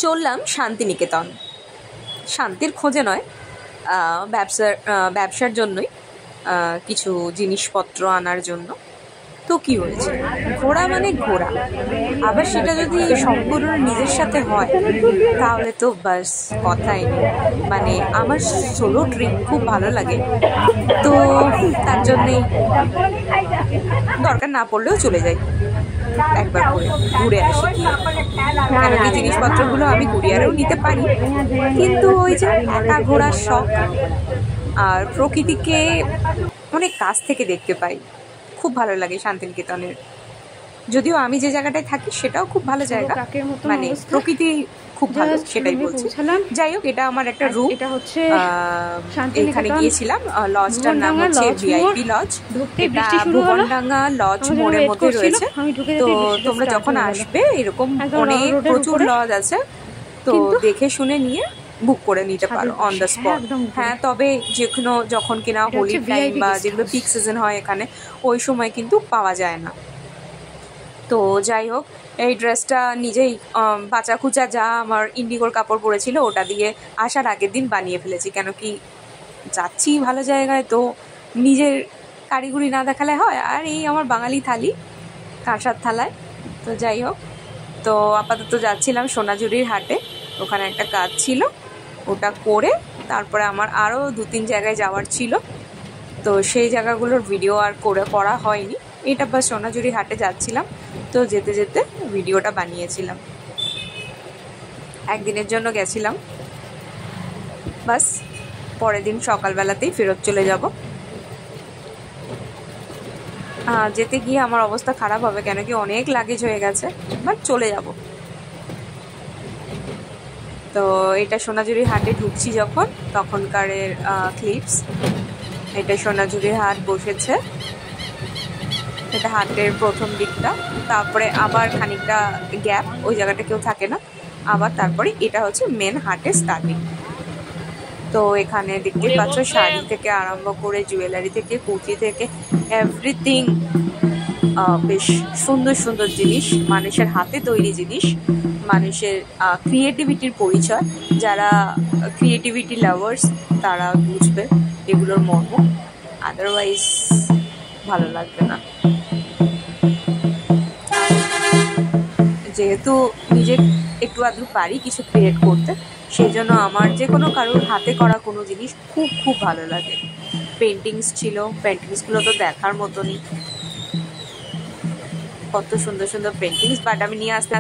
চললাম শান্তিনিকেতন। শান্তির খোঁজে নয়, ব্যবসার জন্যই, কিছু জিনিসপত্র আনার জন্য। তো কি হয়েছে, ঘোরা মানে ঘোরা, আবার সেটা যদি সম্পূর্ণ নিজের সাথে হয় তাহলে তো বাস কথাই নেই। মানে আমার সোলো ট্রিপ খুব ভালো লাগে, তো তার জন্যেই দরকার না পড়লেও চলে যাই একবার করে ঘুরে আসি গিয়ে। কেন কি জিনিসপত্রগুলো আমি কুরিয়ারেও নিতে পারি, কিন্তু ওই যে একা ঘোরার শখ আর প্রকৃতিকে অনেক কাছ থেকে দেখতে পাই, খুব ভালো লাগে শান্তিনিকেতনের। যদিও আমি যে জায়গাটায় থাকি সেটাও খুব ভালো জায়গা, মানে প্রকৃতি খুব ভালো, সেটাই বলছি। যাই হোক, এটা আমার একটা রুম, এটা হচ্ছে এখানে গিয়েছিলাম। লজটার নাম হচ্ছে ভিআইপি লজ। এটা ভুবনডাঙ্গা লজ মোড়ের মধ্যে রয়েছে। তো তোমরা যখন আসবে, এরকম অনেক প্রচুর লজ আছে, তো দেখে শুনে নিয়ে বুক করে নিতে পারো অন দ্য স্পট। হ্যাঁ, তবে যখন কিনা হোলি টাইম বা যেগুলো পিক সিজন হয় এখানে, ওই সময় কিন্তু পাওয়া যায় না। তো যাই হোক, এই ড্রেসটা নিজেই বাঁচা খুচা যা আমার ইন্ডিগোর কাপড় পরেছিল ওটা দিয়ে আসার আগের দিন বানিয়ে ফেলেছি। কেন কি যাচ্ছি ভালো জায়গায়, তো নিজের কারিগরি না দেখালে হয়। আর এই আমার বাঙালি থালি, কাঁসার থালায়। তো যাই হোক, তো আপাতত যাচ্ছিলাম সোনাঝুরির হাটে, ওখানে একটা কাজ ছিল, ওটা করে তারপরে আমার আরও 2-3 জায়গায় যাওয়ার ছিল। তো সেই জায়গাগুলোর ভিডিও আর করা হয়নি। এটা বা সোনাঝুরি হাটে যাচ্ছিলাম, তো যেতে যেতে ভিডিওটা বানিয়েছিলাম। একদিনের জন্য গেছিলাম, বাস পরের দিন সকালবেলাতেই ফেরত চলে যাব। যেতে গিয়ে আমার অবস্থা খারাপ হবে, কেন কি অনেক লাগেজ হয়ে গেছে, বাট চলে যাব। তো এটা সোনাঝুরি হাটে ঢুকছি যখন, তখনকারের ক্লিপস। এটা সোনাঝুরি হাট বসেছে, এটা হাটের প্রথম দিকটা, তারপরে আবার খানিকটা গ্যাপ, ওই জায়গাটা কেউ থাকে না, আবার তারপরে এটা হচ্ছে মেন হাটের স্টার্টিং। তো এখানে দেখতে পাচ্ছ শাড়ি থেকে আরম্ভ করে জুয়েলারি থেকে কুর্তি থেকে এভরিথিং, বেশ সুন্দর সুন্দর জিনিস, মানুষের হাতে তৈরি জিনিস, মানুষের ক্রিয়েটিভিটির পরিচয়। যারা ক্রিয়েটিভিটি লাভার্স তারা বুঝবে এগুলোর মর্ম, আদারওয়াইজ ভালো লাগবে না। যেহেতু নিজে একটু আধটু পারি কিছু ক্রিয়েট করতে, সেই জন্য আমার যে কোনো কারোর হাতে করা কোনো জিনিস খুব খুব ভালো লাগে। পেন্টিংস ছিল, পেন্টিংসগুলো তো দেখার মতনই, কত সুন্দর সুন্দর পেন্টিংস, বাট আমি নিয়ে আসতে